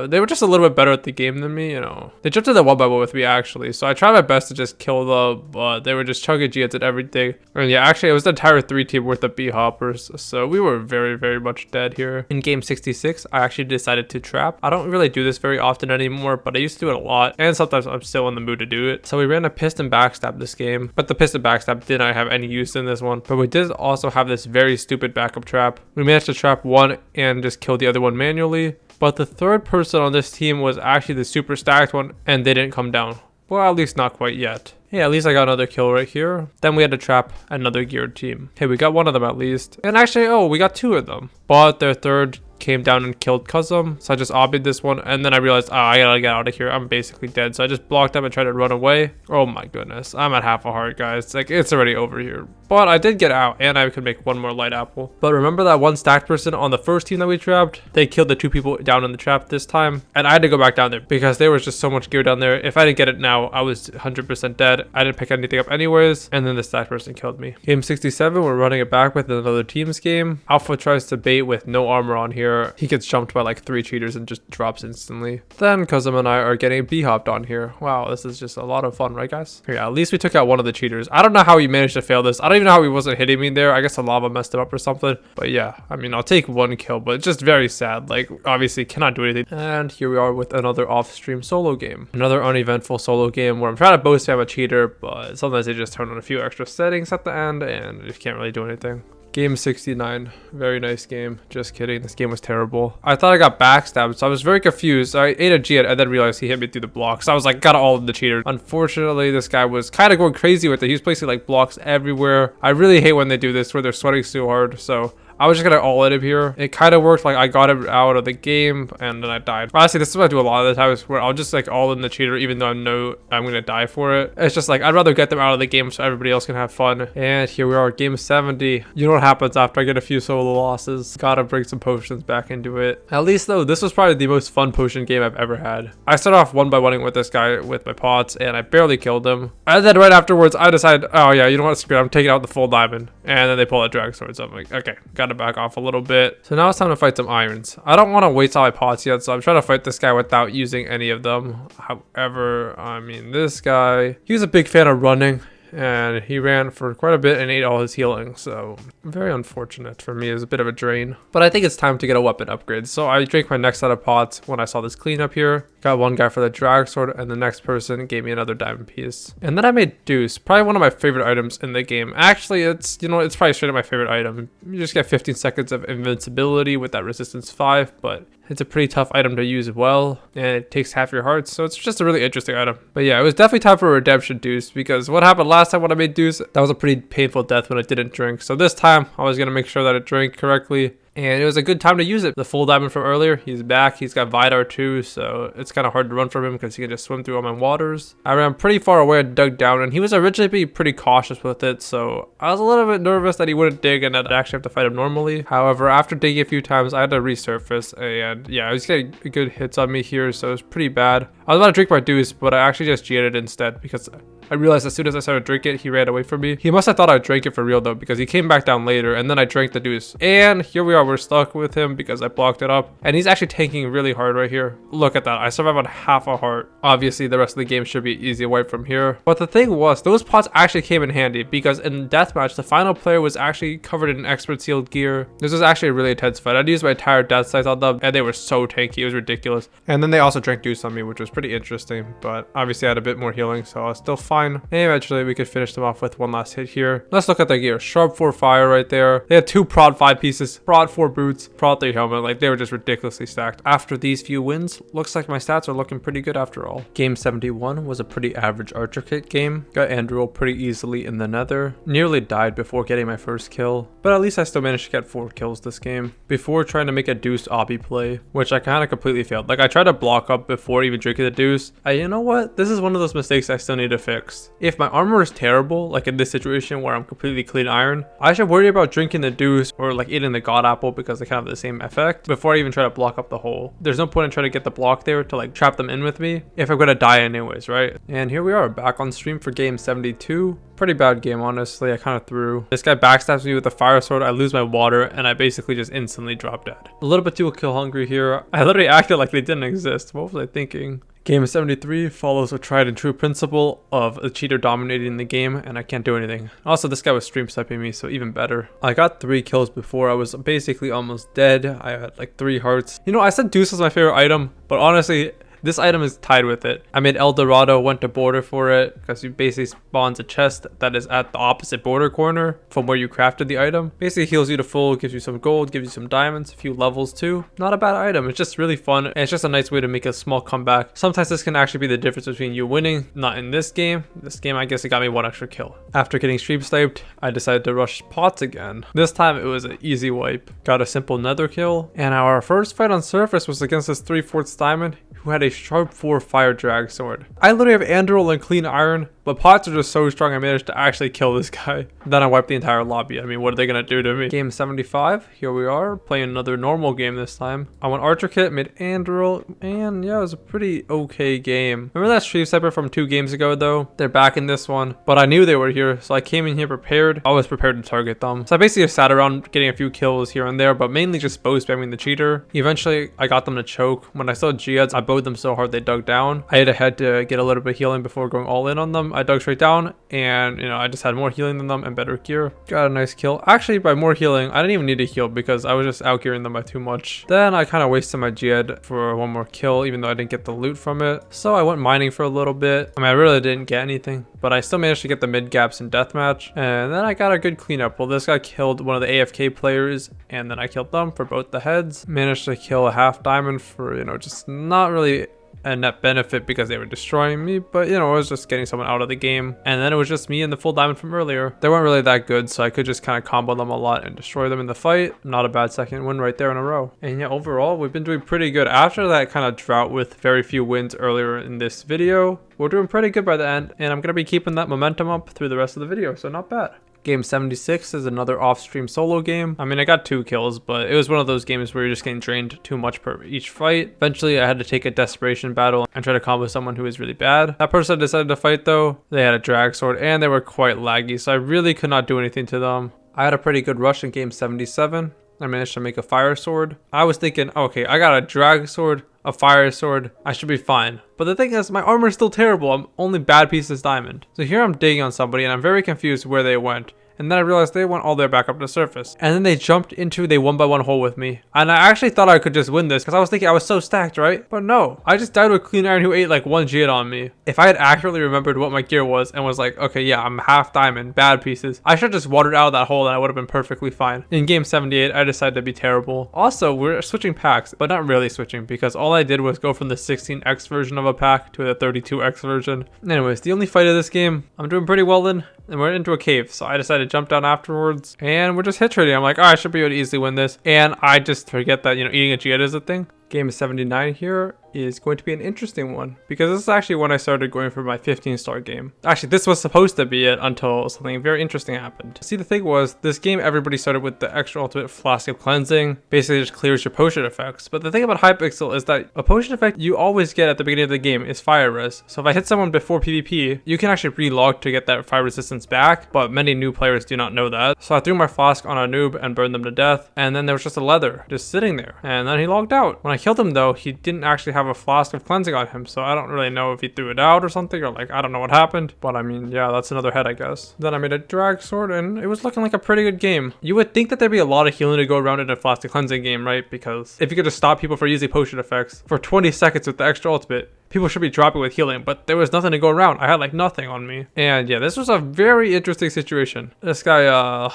they were just a little bit better at the game than me, you know. They jumped in the 1x1 with me, actually, so I tried my best to just kill them, but they were just chugging G at everything. And yeah, actually, it was the entire 3 team worth of B-hoppers, so we were very much dead here. In game 66, I actually decided to trap. I don't really do this very often anymore, but I used to do it a lot, and sometimes I'm still in the mood to do it. So we ran a piston backstab this game, but the piston backstab did not have any use in this one. But we did also have this very stupid backup trap. We managed to trap one and just kill the other one manually. But the third person on this team was actually the super stacked one, and they didn't come down. Well, at least not quite yet. Yeah, at least I got another kill right here. Then we had to trap another geared team. Hey, we got one of them at least. And actually, oh, we got 2 of them. But their third came down and killed Custom, so I just obbied this one, and then I realized, I gotta get out of here. I'm basically dead, so I just blocked them and tried to run away. Oh my goodness, I'm at half a heart, guys. Like, it's already over here. But I did get out, and I could make 1 more light apple. But remember that one stacked person on the first team that we trapped? They killed the 2 people down in the trap this time, and I had to go back down there because there was just so much gear down there. If I didn't get it now, I was 100% dead. I didn't pick anything up anyways, and then the stacked person killed me. Game 67, we're running it back with another team's game. Alpha tries to bait with no armor on here. He gets jumped by like 3 cheaters and just drops instantly. Then Custom and I are getting B-hopped on here. Wow, this is just a lot of fun, right guys? Yeah, at least we took out one of the cheaters. I don't know how he managed to fail this. I don't even know how he wasn't hitting me there. I guess the lava messed him up or something. But yeah, I mean, I'll take 1 kill, but it's just very sad. Like, obviously cannot do anything. And here we are with another off-stream solo game. Another uneventful solo game where I'm trying to bow spam a cheater, but sometimes they just turn on a few extra settings at the end and you can't really do anything. Game 69. Very nice game. Just kidding. This game was terrible. I thought I got backstabbed, so I was very confused. I ate a G and then realized he hit me through the blocks. I was like, got all of the cheater. Unfortunately, this guy was kind of going crazy with it. He was placing like blocks everywhere. I really hate when they do this where they're sweating so hard. So I was just gonna all in him here. It kind of worked. Like I got him out of the game and then I died. Honestly, this is what I do a lot of the times where I'll just like all in the cheater even though I know I'm gonna die for it. It's just like I'd rather get them out of the game so everybody else can have fun. And here we are, game 70. You know what happens after I get a few solo losses. Gotta bring some potions back into it. At least though, this was probably the most fun potion game I've ever had. I started off 1-by-1ing with this guy with my pots and I barely killed him. And then right afterwards, I decided, oh yeah, you know what, screw it, I'm taking out the full diamond. And then they pull a drag sword, so I'm like, okay, gotta back off a little bit. So now it's time to fight some irons. I don't want to waste all my pots yet, so I'm trying to fight this guy without using any of them. However, I mean, this guy, he was a big fan of running. And he ran for quite a bit and ate all his healing, so very unfortunate for me. It was a bit of a drain, but I think it's time to get a weapon upgrade. So I drank my next set of pots when I saw this cleanup here. Got one guy for the drag sword and the next person gave me another diamond piece. And then I made Deuce, probably one of my favorite items in the game. Actually, it's, you know, it's probably straight up my favorite item. You just get 15 seconds of invincibility with that resistance 5, but it's a pretty tough item to use well, and it takes half your hearts, so it's just a really interesting item. But yeah, it was definitely time for a redemption Deuce, because what happened last time when I made Deuce, that was a pretty painful death when it didn't drink. So this time, I was going to make sure that it drank correctly. And it was a good time to use it. The full diamond from earlier, he's back. He's got Vidar too, so it's kind of hard to run from him because he can just swim through all my waters. I ran pretty far away and dug down, and he was originally pretty cautious with it, so I was a little bit nervous that he wouldn't dig and I'd actually have to fight him normally. However, after digging a few times, I had to resurface, and yeah, I was getting good hits on me here, so it was pretty bad. I was about to drink my Deuce, but I actually just G'd it instead because I realized as soon as I started drinking it, he ran away from me. He must have thought I drank it for real though, because he came back down later and then I drank the Deuce. And here we are, we're stuck with him because I blocked it up. And he's actually tanking really hard right here. Look at that, I survived on half a heart. Obviously, the rest of the game should be easy wipe from here. But the thing was, those pots actually came in handy because in deathmatch, the final player was actually covered in expert sealed gear. This was actually a really intense fight. I'd used my entire death size on them and they were so tanky, it was ridiculous. And then they also drank Deuce on me, which was pretty interesting. But obviously I had a bit more healing, so I was still fine. And eventually we could finish them off with one last hit here. Let's look at their gear. Sharp 4 fire right there. They had 2 prod 5 pieces, prod 4 boots, prod 3 helmet. Like they were just ridiculously stacked. After these few wins, looks like my stats are looking pretty good after all. Game 71 was a pretty average archer kit game. Got Andrew pretty easily in the nether. Nearly died before getting my first kill, but at least I still managed to get 4 kills this game before trying to make a Deuce obby play, which I kind of completely failed. Like I tried to block up before even drinking the Deuce. You know what? This is one of those mistakes I still need to fix. If my armor is terrible, like in this situation where I'm completely clean iron, I should worry about drinking the Deuce or like eating the God Apple because they kind of have the same effect before I even try to block up the hole. There's no point in trying to get the block there to like trap them in with me if I'm gonna die anyways, right? And here we are back on stream for game 72. Pretty bad game, honestly. I kind of threw. This guy backstabs me with a fire sword. I lose my water and I basically just instantly drop dead. A little bit too kill hungry here. I literally acted like they didn't exist. What was I thinking? Game 73 follows a tried and true principle of a cheater dominating the game, and I can't do anything. Also, this guy was stream sniping me, so even better. I got 3 kills before I was basically almost dead. I had like 3 hearts. You know, I said Deuce was my favorite item, but honestly, this item is tied with it. I made El Dorado, went to border for it because you basically spawns a chest that is at the opposite border corner from where you crafted the item. Basically heals you to full, gives you some gold, gives you some diamonds, a few levels too. Not a bad item. It's just really fun. And it's just a nice way to make a small comeback. Sometimes this can actually be the difference between you winning. Not in this game. This game, I guess it got me 1 extra kill. After getting stream sniped, I decided to rush pots again. This time it was an easy wipe. Got a simple nether kill. And our first fight on surface was against this 3/4 diamond who had a sharp 4 fire drag sword. I literally have Andril and clean iron, but pots are just so strong I managed to actually kill this guy. Then I wiped the entire lobby. I mean, what are they gonna do to me? Game 75, here we are, playing another normal game this time. I went archer kit, made Andril, and yeah, it was a pretty okay game. Remember that stream sniper from 2 games ago though? They're back in this one, but I knew they were here, so I came in here prepared. I was prepared to target them. So I basically just sat around getting a few kills here and there, but mainly just bow spamming the cheater. Eventually, I got them to choke. When I saw Giads, I bow mowed them so hard they dug down. I had to get a little bit of healing before going all in on them. I dug straight down, and I just had more healing than them and better gear. Got a nice kill. Actually, by more healing, I didn't even need to heal because I was just out gearing them by too much. Then I kind of wasted my Jihad for one more kill, even though I didn't get the loot from it. So I went mining for a little bit. I mean, I really didn't get anything, but I still managed to get the mid gaps in deathmatch. And then I got a good cleanup. Well, this guy killed one of the AFK players, and then I killed them for both the heads. Managed to kill a half diamond for, just not really a net benefit because they were destroying me, but I was just getting someone out of the game. And then it was just me and the full diamond from earlier. They weren't really that good, so I could just kind of combo them a lot and destroy them in the fight. Not a bad second win right there in a row. And yeah, overall we've been doing pretty good after that kind of drought with very few wins earlier in this video. We're doing pretty good by the end, and I'm gonna be keeping that momentum up through the rest of the video, so not bad. Game 76 is another off-stream solo game. I mean, I got 2 kills, but it was one of those games where you're just getting drained too much per each fight. Eventually, I had to take a desperation battle and try to combo someone who was really bad. That person I decided to fight though, they had a drag sword and they were quite laggy, so I really could not do anything to them. I had a pretty good rush in game 77. I managed to make a fire sword. I was thinking, okay, I got a drag sword, a fire sword, I should be fine. But the thing is, my armor is still terrible. I'm only bad pieces diamond. So here I'm digging on somebody and I'm very confused where they went. And then I realized they went all the way back up to the surface. And then they jumped into the 1x1 hole with me. And I actually thought I could just win this because I was thinking I was so stacked, right? But no, I just died with Clean Iron who ate like 1 Jihad on me. If I had accurately remembered what my gear was and was like, okay, yeah, I'm half diamond, bad pieces, I should have just watered out of that hole and I would have been perfectly fine. In game 78, I decided to be terrible. Also, we're switching packs, but not really switching because all I did was go from the 16x version of a pack to the 32x version. Anyways, the only fight of this game, I'm doing pretty well in. And we're into a cave, so I decided to jump down afterwards, and we're just hit trading. I'm like, oh, I should be able to easily win this, and I just forget that eating a Jihad is a thing. Game 79 here is going to be an interesting one because this is actually when I started going for my 15-star game. Actually, this was supposed to be it until something very interesting happened. See, the thing was, this game everybody started with the extra ultimate Flask of Cleansing. Basically just clears your potion effects. But the thing about Hypixel is that a potion effect you always get at the beginning of the game is fire res. So if I hit someone before PvP, you can actually relog to get that fire resistance back, but many new players do not know that. So I threw my flask on a noob and burned them to death, and then there was just a leather just sitting there, and then he logged out. When I killed him though, he didn't actually have a Flask of Cleansing on him, so I don't really know if he threw it out or something, or like I don't know what happened, but I mean, yeah, that's another head, I guess. Then I made a drag sword and it was looking like a pretty good game. You would think that there'd be a lot of healing to go around in a Flask of Cleansing game, right? Because if you could just stop people from using potion effects for 20 seconds with the extra ultimate, people should be dropping with healing, but there was nothing to go around. I had like nothing on me. And yeah, this was a very interesting situation. This guy,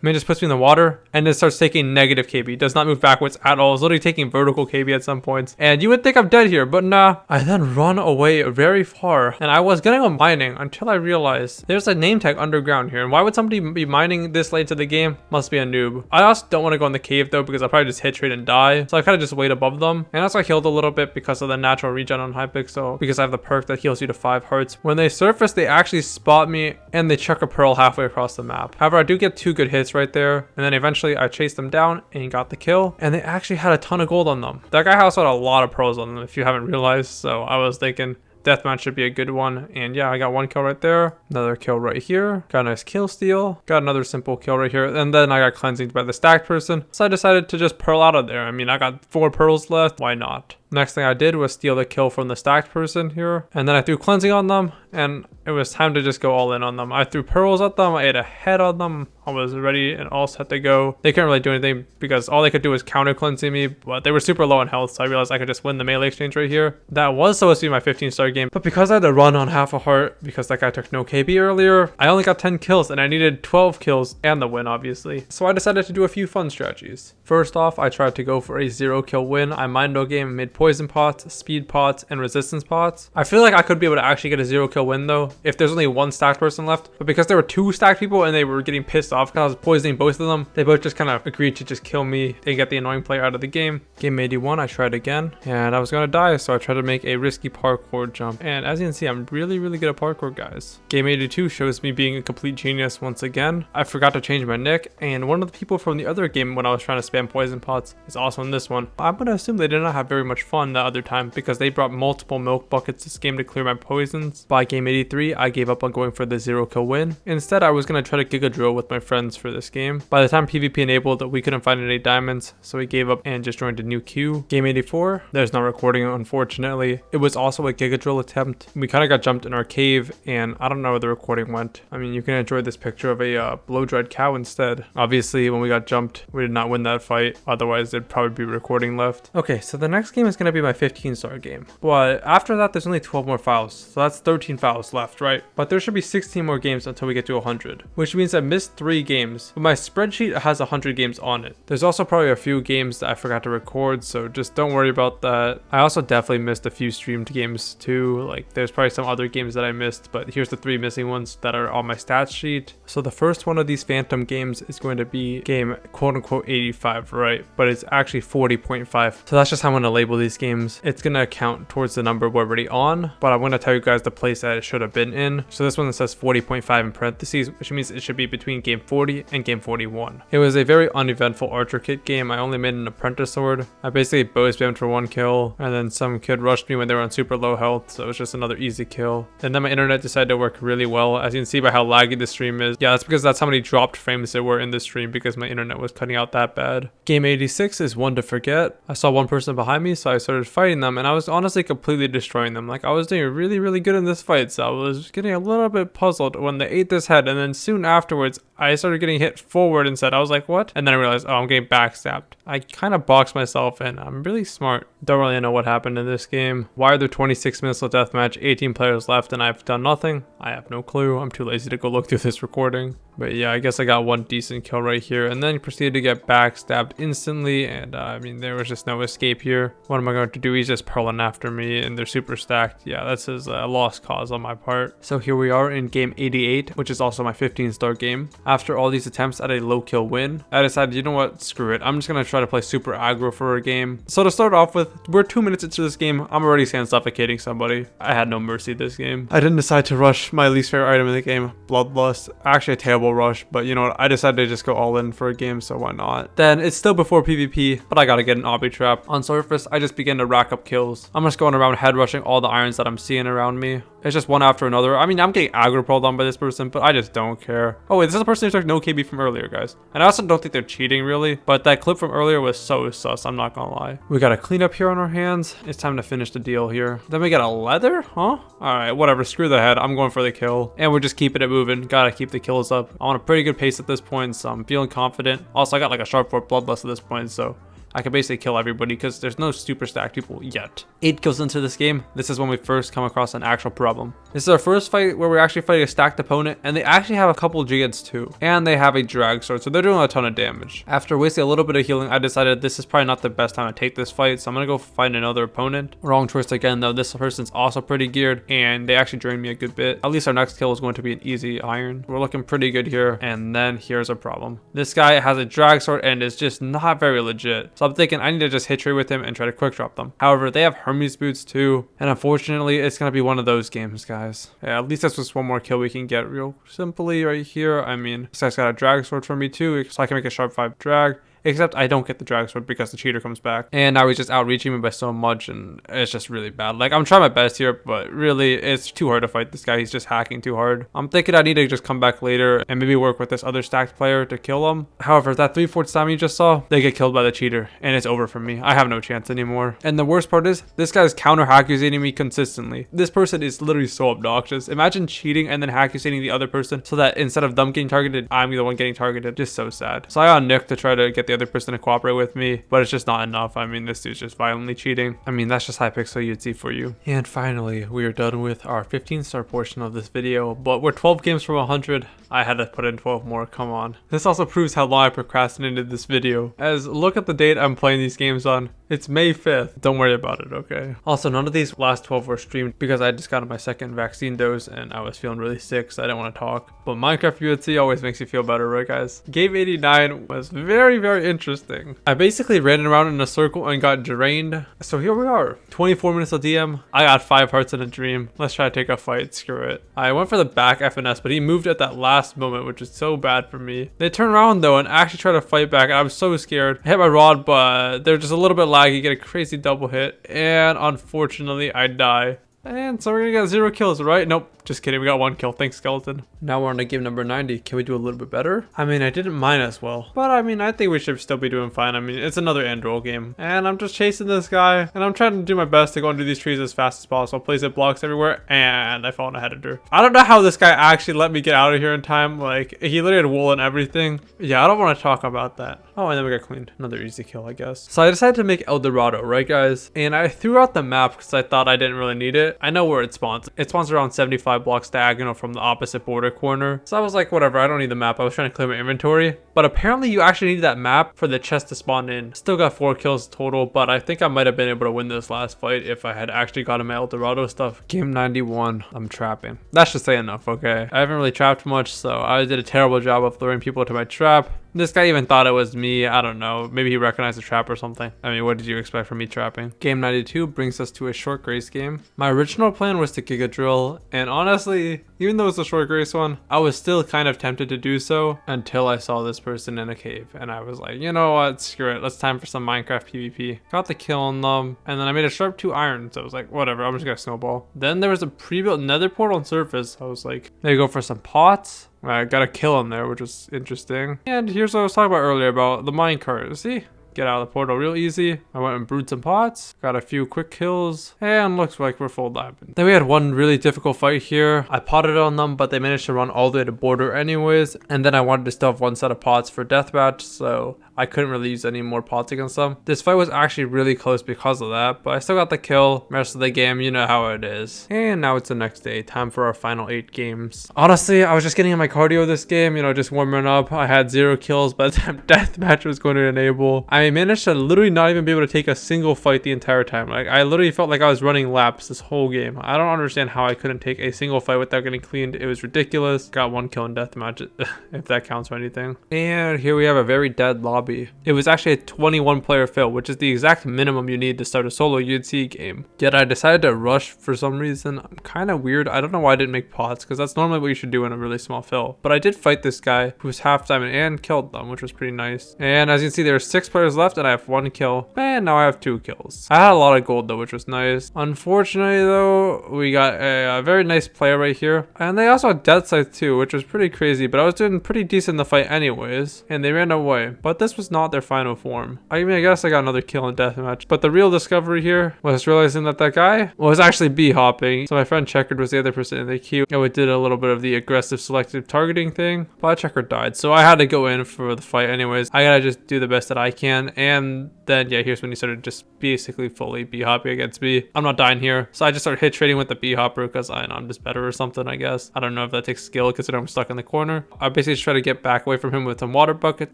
man just puts me in the water and then starts taking negative KB. Does not move backwards at all. Is literally taking vertical KB at some points. And you would think I'm dead here, but nah. I then run away very far. And I was gonna go mining until I realized there's a name tag underground here. And why would somebody be mining this late to the game? Must be a noob. I also don't want to go in the cave though because I'll probably just hit trade and die. So I kind of just wait above them. And also I healed a little bit because of the natural regen on Hypixel. Because I have the perk that heals you to 5 hearts. When they surface, they actually spot me and they chuck a pearl halfway across the map. However, I do get 2 good hits right there, and then eventually I chased them down and got the kill, and they actually had a ton of gold on them. That guy also had a lot of pearls on them if you haven't realized, so I was thinking deathmatch should be a good one. And yeah, I got 1 kill right there, another kill right here, got a nice kill steal, got another simple kill right here, and then I got cleansing by the stacked person, so I decided to just pearl out of there. I mean, I got 4 pearls left, why not? Next thing I did was steal the kill from the stacked person here, and then I threw cleansing on them, and it was time to just go all in on them. I threw pearls at them, I ate a head on them, I was ready and all set to go. They couldn't really do anything because all they could do was counter cleansing me, but they were super low in health, so I realized I could just win the melee exchange right here. That was supposed to be my 15-star game, but because I had to run on half a heart because that guy took no KB earlier, I only got 10 kills and I needed 12 kills and the win, obviously. So I decided to do a few fun strategies. First off, I tried to go for a 0-kill win. I Mindo game, made poison pots, speed pots, and resistance pots. I feel like I could be able to actually get a 0-kill win though if there's only 1 stacked person left, but because there were 2 stacked people and they were getting pissed off because I was poisoning both of them, they both just kind of agreed to just kill me and get the annoying player out of the game. Game 81, I tried again and I was gonna die, so I tried to make a risky parkour jump, and as you can see, I'm really good at parkour, guys. Game 82 shows me being a complete genius once again. I forgot to change my nick, and one of the people from the other game when I was trying to spam poison pots is also in this one. I'm gonna assume they did not have very much fun the other time because they brought multiple milk buckets this game to clear my poisons, but I game 83, I gave up on going for the 0 kill win. Instead, I was going to try to giga drill with my friends for this game. By the time PvP enabled, we couldn't find any diamonds, so we gave up and just joined a new queue. Game 84, there's no recording unfortunately. It was also a giga drill attempt. We kind of got jumped in our cave, and I don't know where the recording went. I mean, you can enjoy this picture of a blow-dried cow instead. Obviously, when we got jumped, we did not win that fight. Otherwise, there'd probably be recording left. Okay, so the next game is going to be my 15-star game. But after that, there's only 12 more files. So that's 13 files left, right? But there should be 16 more games until we get to 100. Which means I missed 3 games. But my spreadsheet has 100 games on it. There's also probably a few games that I forgot to record, so just don't worry about that. I also definitely missed a few streamed games too. Like, there's probably some other games that I missed, but here's the 3 missing ones that are on my stats sheet. So the first one of these phantom games is going to be game quote-unquote 85, right? But it's actually 40.5. So that's just how I'm going to label these games. It's going to count towards the number we're already on, but I'm going to tell you guys the place that it should have been in. So this one says 40.5 in parentheses, which means it should be between game 40 and game 41. It was a very uneventful archer kit game. I only made an apprentice sword. I basically bow spammed for 1 kill, and then some kid rushed me when they were on super low health, so it was just another easy kill. And then my internet decided to work really well, as you can see by how laggy the stream is. Yeah, that's because that's how many dropped frames there were in the stream, because my internet was cutting out that bad. Game 86 is one to forget. I saw one person behind me, so I started fighting them, and I was honestly completely destroying them. Like, I was doing really good in this fight, so I was getting a little bit puzzled when they ate this head, and then soon afterwards I started getting hit forward instead. I was like, what? And then I realized, oh, I'm getting backstabbed. I kind of boxed myself in. I'm really smart. Don't really know what happened in this game. Why are there 26 minutes of deathmatch, 18 players left, and I've done nothing? I have no clue. I'm too lazy to go look through this recording. But yeah, I guess I got one decent kill right here, and then proceeded to get backstabbed instantly, and I mean, there was just no escape here. What am I going to do? He's just purling after me, and they're super stacked. Yeah, that's his lost cause on my part. So here we are in game 88, which is also my 15-star game. After all these attempts at a low kill win, I decided, you know what, screw it. I'm just going to try to play super aggro for a game. So to start off with, we're 2 minutes into this game. I'm already suffocating somebody. I had no mercy this game. I didn't decide to rush my least favorite item in the game, Bloodlust. Actually a terrible rush, but you know what, I decided to just go all in for a game, so why not? Then it's still before PvP, but I gotta get an obby trap. On surface, I just began to rack up kills. I'm just going around head rushing all the irons that I'm seeing around me. It's just one after another. I mean, I'm getting aggro proled on by this person, but I just don't care. Oh wait, this is the person who took no KB from earlier, guys. And I also don't think they're cheating really, but that clip from earlier was so sus, I'm not gonna lie. We got a cleanup here on our hands. It's time to finish the deal here. Then we got a leather, huh? Alright, whatever, screw the head. I'm going for the kill. And we're just keeping it moving. Gotta keep the kills up. I'm on a pretty good pace at this point, so I'm feeling confident. Also, I got like a sharp 4 bloodlust at this point, so I can basically kill everybody because there's no super stacked people yet. 8 kills into this game. This is when we first come across an actual problem. This is our first fight where we're actually fighting a stacked opponent, and they actually have a couple Gigads too. And they have a drag sword, so they're doing a ton of damage. After wasting a little bit of healing, I decided this is probably not the best time to take this fight, so I'm gonna go find another opponent. Wrong choice again though. This person's also pretty geared, and they actually drained me a good bit. At least our next kill is going to be an easy iron. We're looking pretty good here, and then here's a problem. This guy has a drag sword and is just not very legit. So I'm thinking I need to just hit trade with him and try to quick drop them. However, they have Hermes boots too, and unfortunately it's gonna be one of those games, guys. Yeah, at least that's just one more kill we can get real simply right here. I mean, this guy's got a drag sword for me too, so I can make a sharp 5 drag. Except I don't get the drag sword because the cheater comes back. And now he's just outreaching me by so much, and it's just really bad. Like, I'm trying my best here, but really, it's too hard to fight this guy. He's just hacking too hard. I'm thinking I need to just come back later and maybe work with this other stacked player to kill him. However, that 3/4 stam you just saw, they get killed by the cheater, and it's over for me. I have no chance anymore. And the worst part is, this guy's counter accusating me consistently. This person is literally so obnoxious. Imagine cheating and then accusating the other person so that instead of them getting targeted, I'm the one getting targeted. Just so sad. So I got Nick to try to get the other person to cooperate with me, but it's just not enough. I mean, this dude's just violently cheating. I mean, that's just Hypixel UHC for you. And finally, we are done with our 15-star portion of this video, but we're 12 games from 100. I had to put in 12 more, come on. This also proves how long I procrastinated this video, as look at the date I'm playing these games on. It's May 5th. Don't worry about it, okay? Also, none of these last 12 were streamed because I just got my second vaccine dose and I was feeling really sick, so I didn't want to talk. But Minecraft UHC always makes you feel better, right guys? Game 89 was very interesting. I basically ran around in a circle and got drained. So here we are, 24 minutes of DM. I got 5 hearts in a dream. Let's try to take a fight, screw it. I went for the back FNS, but he moved at that last moment, which is so bad for me. They turned around though and actually tried to fight back, and I was so scared. I hit my rod, but they're just a little bit laggy, get a crazy double hit, and unfortunately I die. And so we're gonna get 0 kills, right? Nope, Just kidding, we got 1 kill. Thanks, skeleton. Now we're on to game number 90. Can we do a little bit better? I mean, I didn't mine as well, but I mean, I think we should still be doing fine. I mean, it's another end roll game, and I'm just chasing this guy, and I'm trying to do my best to go into these trees as fast as possible. Place it blocks everywhere, and I fell on a editor. I don't know how this guy actually let me get out of here in time. Like, he literally had wool and everything. Yeah, I don't want to talk about that. Oh, and then we got cleaned. Another easy kill, I guess. So I decided to make El Dorado, right, guys? And I threw out the map because I thought I didn't really need it. I know where it spawns. It spawns around 75 blocks diagonal from the opposite border corner. So I was like, whatever, I don't need the map. I was trying to clear my inventory. But apparently you actually need that map for the chest to spawn in. Still got 4 kills total, but I think I might have been able to win this last fight if I had actually gotten my El Dorado stuff. Game 91, I'm trapping. That should say enough, okay? I haven't really trapped much, so I did a terrible job of luring people to my trap. This guy even thought it was me. I don't know. Maybe he recognized the trap or something. I mean, what did you expect from me trapping? Game 92 brings us to a short grace game. My original plan was to giga drill, and honestly, even though it's a short grace one, I was still kind of tempted to do so until I saw this person in a cave, and I was like, you know what? Screw it. Let's time for some Minecraft PvP. Got the kill on them, and then I made a sharp 2 iron, so I was like, whatever. I'm just gonna snowball. Then there was a pre-built nether portal on surface. I was like, maybe go for some pots. I got a kill in there, which was interesting. And here's what I was talking about earlier about the minecart. See? Get out of the portal real easy. I went and brewed some pots, got a few quick kills, and looks like we're full diamond. Then we had one really difficult fight here. I potted on them, but they managed to run all the way to border anyways. And then I wanted to still have 1 set of pots for deathmatch, so I couldn't really use any more pots against them. This fight was actually really close because of that, but I still got the kill. Rest of the game, you know how it is. And now it's the next day, time for our final 8 games. Honestly, I was just getting in my cardio this game, you know, just warming up. I had 0 kills by the time deathmatch was going to enable. I managed to literally not even be able to take a single fight the entire time. Like, I literally felt like I was running laps this whole game. I don't understand how I couldn't take a single fight without getting cleaned. It was ridiculous. Got 1 kill in deathmatch, if that counts for anything. And here we have a very dead lobby. It was actually a 21 player fill, which is the exact minimum you need to start a solo UHC game. Yet I decided to rush for some reason. I'm kind of weird. I don't know why I didn't make pots, because that's normally what you should do in a really small fill. But I did fight this guy who was half diamond and killed them, which was pretty nice. And as you can see, there are 6 players left and I have 1 kill. And now I have 2 kills. I had a lot of gold though, which was nice. Unfortunately though, we got a very nice player right here. And they also had dead sight too, which was pretty crazy. But I was doing pretty decent in the fight anyways. And they ran away. But this was not their final form. I mean, I guess I got another kill in deathmatch. But the real discovery here was realizing that that guy was actually bee hopping. So my friend Checkered was the other person in the queue. And we did a little bit of the aggressive selective targeting thing. But Checkered died. So I had to go in for the fight anyways. I gotta just do the best that I can. And then, yeah, here's when he started just basically fully bee hopping against me. I'm not dying here. So I just started hit trading with the bee hopper because I'm just better or something, I guess. I don't know if that takes skill considering I'm stuck in the corner. I basically just try to get back away from him with some water bucket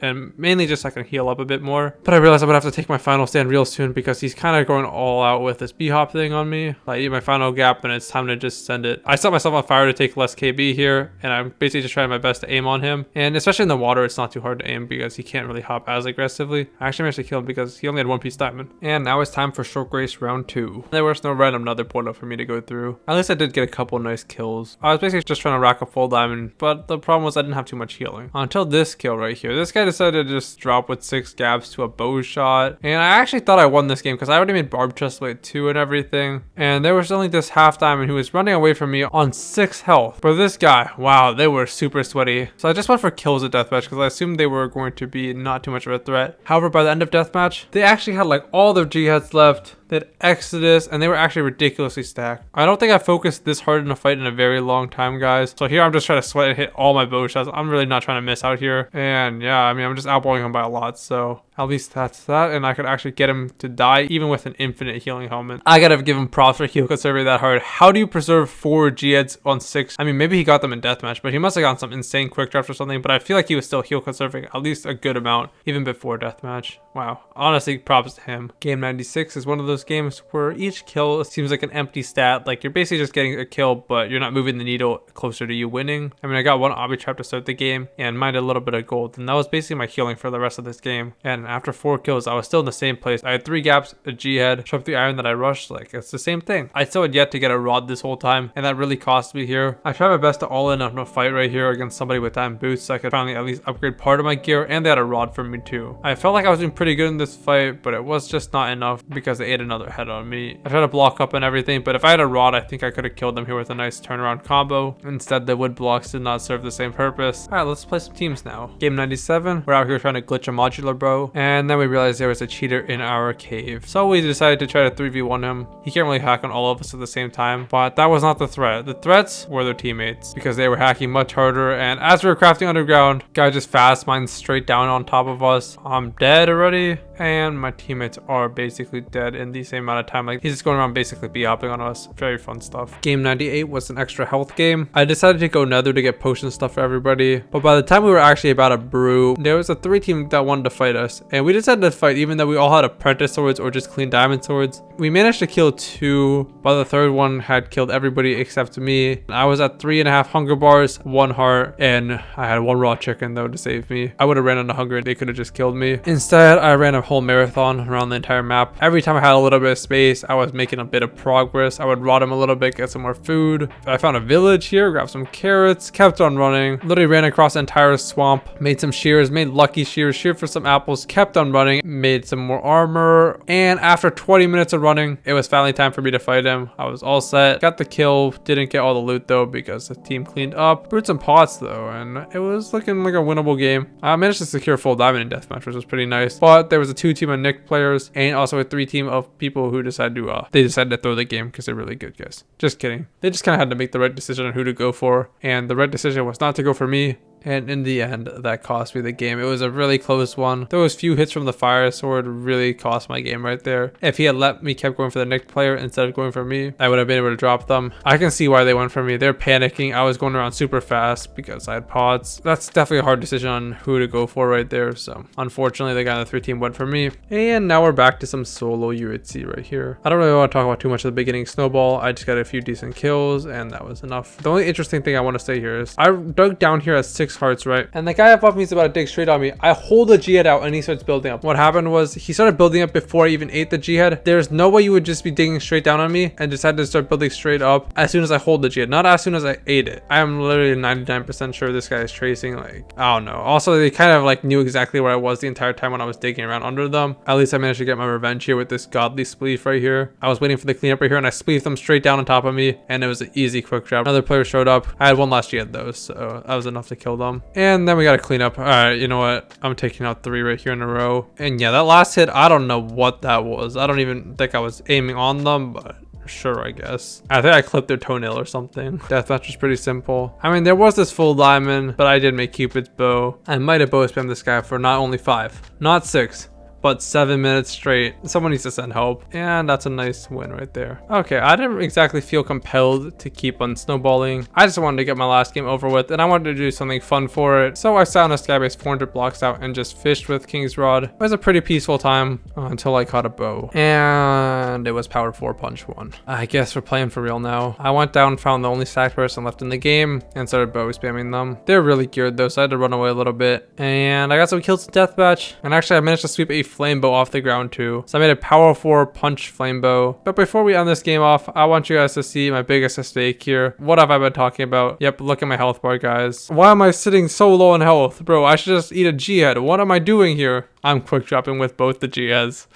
and mainly just so I can heal up a bit more. But I realized I'm gonna have to take my final stand real soon because he's kind of going all out with this bee hop thing on me. I eat my final gap and it's time to just send it. I set myself on fire to take less KB here and I'm basically just trying my best to aim on him. And especially in the water, it's not too hard to aim because he can't really hop as aggressively. I actually managed to kill him because he only had 1 piece diamond. And now it's time for short grace round 2. There was no random nether portal for me to go through. At least I did get a couple nice kills. I was basically just trying to rack up full diamond, but the problem was I didn't have too much healing. Until this kill right here. This guy decided to just drop with 6 gaps to a bow shot. And I actually thought I won this game because I already made barb chest plate 2 and everything. And there was only this half diamond who was running away from me on 6 health. But this guy, wow, they were super sweaty. So I just went for kills at deathmatch because I assumed they were going to be not too much of a threat. However, by the end of deathmatch, they actually had like all their G-heads left. They had Exodus, and they were actually ridiculously stacked. I don't think I focused this hard in a fight in a very long time, guys. So here I'm just trying to sweat and hit all my bow shots. I'm really not trying to miss out here. And yeah, I mean, I'm just outballing him by a lot. So at least that's that. And I could actually get him to die even with an infinite healing helmet. I gotta give him props for heal conserving that hard. How do you preserve 4 G-heads on 6? I mean, maybe he got them in deathmatch, but he must have gotten some insane quick draft or something. But I feel like he was still heal conserving at least a good amount even before deathmatch. Wow. Honestly, props to him. Game 96 is one of those games where each kill seems like an empty stat. Like you're basically just getting a kill, but you're not moving the needle closer to you winning. I mean, I got 1 obby trap to start the game and mined a little bit of gold. And that was basically my healing for the rest of this game. And after 4 kills, I was still in the same place. I had 3 gaps, a G-head, sharp 3 iron that I rushed. Like it's the same thing. I still had yet to get a rod this whole time. And that really cost me here. I tried my best to all in on a fight right here against somebody with diamond boots so I could finally at least upgrade part of my gear. And they had a rod for me too. I felt like I was doing pretty pretty good in this fight, but it was just not enough because they ate another head on me. I tried to block up and everything, but if I had a rod, I think I could have killed them here with a nice turnaround combo. Instead, the wood blocks did not serve the same purpose. Alright, let's play some teams now. Game 97, we're out here trying to glitch a modular bow, and then we realized there was a cheater in our cave. So we decided to try to 3v1 him. He can't really hack on all of us at the same time, but that was not the threat. The threats were their teammates because they were hacking much harder, and as we were crafting underground, guy just fast mined straight down on top of us. I'm dead already, and my teammates are basically dead in the same amount of time. Like, he's just going around basically b-hopping on us. Very fun stuff. Game 98 was an extra health game. I decided to go nether to get potion stuff for everybody, but by the time we were actually about to brew, there was a 3 team that wanted to fight us, and we decided to fight even though we all had apprentice swords or just clean diamond swords. We managed to kill 2, but the third one had killed everybody except me. I was at 3.5 hunger bars, 1 heart, and I had 1 raw chicken though to save me. I would have ran out of hunger and they could have just killed me. Instead, I ran a whole marathon around the entire map. Every time I had a little bit of space, I was making a bit of progress. I would rot him a little bit, get some more food. I found a village here, grabbed some carrots, kept on running, literally ran across the entire swamp, made some shears, made lucky shears, sheared for some apples, kept on running, made some more armor, and after 20 minutes of running, it was finally time for me to fight him. I was all set, got the kill, didn't get all the loot though because the team cleaned up. Brewed some pots though, and it was looking like a winnable game. I managed to secure full diamond in deathmatch, which was pretty nice, but there was a 2 team of Nick players and also a 3 team of people who decided to throw the game because they're really good guys. Just kidding. They just kind of had to make the right decision on who to go for, and the right decision was not to go for me. And in the end, that cost me the game. It was a really close one. Those few hits from the fire sword really cost my game right there. If he had let me keep going for the Nick player instead of going for me, I would have been able to drop them. I can see why they went for me. They're panicking. I was going around super fast because I had pods. That's definitely a hard decision on who to go for right there. So unfortunately, the guy on the 3 team went for me. And now we're back to some solo UHC right here. I don't really want to talk about too much at the beginning snowball. I just got a few decent kills and that was enough. The only interesting thing I want to say here is I dug down here at 6 hearts, right? And the guy above me is about to dig straight on me. I hold the G-head out and he starts building up. What happened was he started building up before I even ate the G-head. There's no way you would just be digging straight down on me and decide to start building straight up as soon as I hold the G-head, not as soon as I ate it. I am literally 99% sure this guy is tracing. Like, I don't know. Also, they kind of like knew exactly where I was the entire time when I was digging around under them. At least I managed to get my revenge here with this godly spleef right here. I was waiting for the cleanup right here and I spleefed them straight down on top of me and it was an easy quick job. Another player showed up. I had 1 last G-head though, so that was enough to kill them. And then we got to clean up. All right, you know what? I'm taking out 3 right here in a row. And yeah, that last hit, I don't know what that was. I don't even think I was aiming on them, but sure, I guess. I think I clipped their toenail or something. Deathmatch was pretty simple. I mean, there was this full diamond, but I did make Cupid's bow. I might have bow spammed this guy for not only 5, not 6, but 7 minutes straight. Someone needs to send help, and that's a nice win right there. Okay, I didn't exactly feel compelled to keep on snowballing. I just wanted to get my last game over with, and I wanted to do something fun for it. So I sat on a skybase 400 blocks out and just fished with King's Rod. It was a pretty peaceful time until I caught a bow, and it was power 4 punch 1. I guess we're playing for real now. I went down, found the only stacked person left in the game, and started bow spamming them. They're really geared though, so I had to run away a little bit, and I got some kills in deathmatch, and actually I managed to sweep a flame bow off the ground too. So I made a power 4 punch flame bow. But before we end this game off, I want you guys to see my biggest mistake here. What have I been talking about? Yep, look at my health bar, guys. Why am I sitting so low in health? Bro, I should just eat a G-head. What am I doing here? I'm quick dropping with both the G-heads.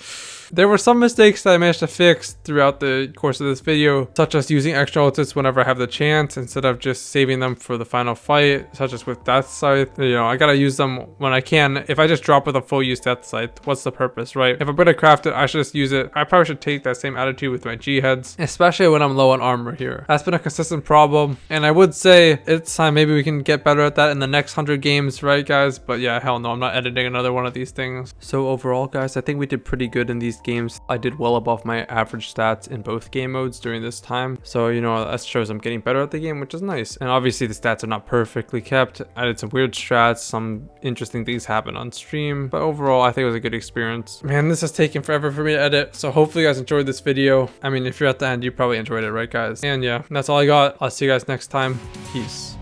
There were some mistakes that I managed to fix throughout the course of this video, such as using extra ultimates whenever I have the chance instead of just saving them for the final fight, such as with Death Scythe. You know, I gotta use them when I can. If I just drop with a full use Death Scythe, what's the purpose, right? If I'm gonna craft it, I should just use it. I probably should take that same attitude with my G-heads, especially when I'm low on armor here. That's been a consistent problem, and I would say it's time maybe we can get better at that in the next 100 games, right guys? But yeah, hell no, I'm not editing another one of these things. So overall guys, I think we did pretty good in these games. I did well above my average stats in both game modes during this time. So, you know, that shows I'm getting better at the game, which is nice. And obviously the stats are not perfectly kept. I did some weird strats, some interesting things happened on stream, but overall I think it was a good experience. Man, this has taken forever for me to edit, so hopefully you guys enjoyed this video. I mean, if you're at the end, you probably enjoyed it, right guys? And yeah, that's all I got. I'll see you guys next time. Peace.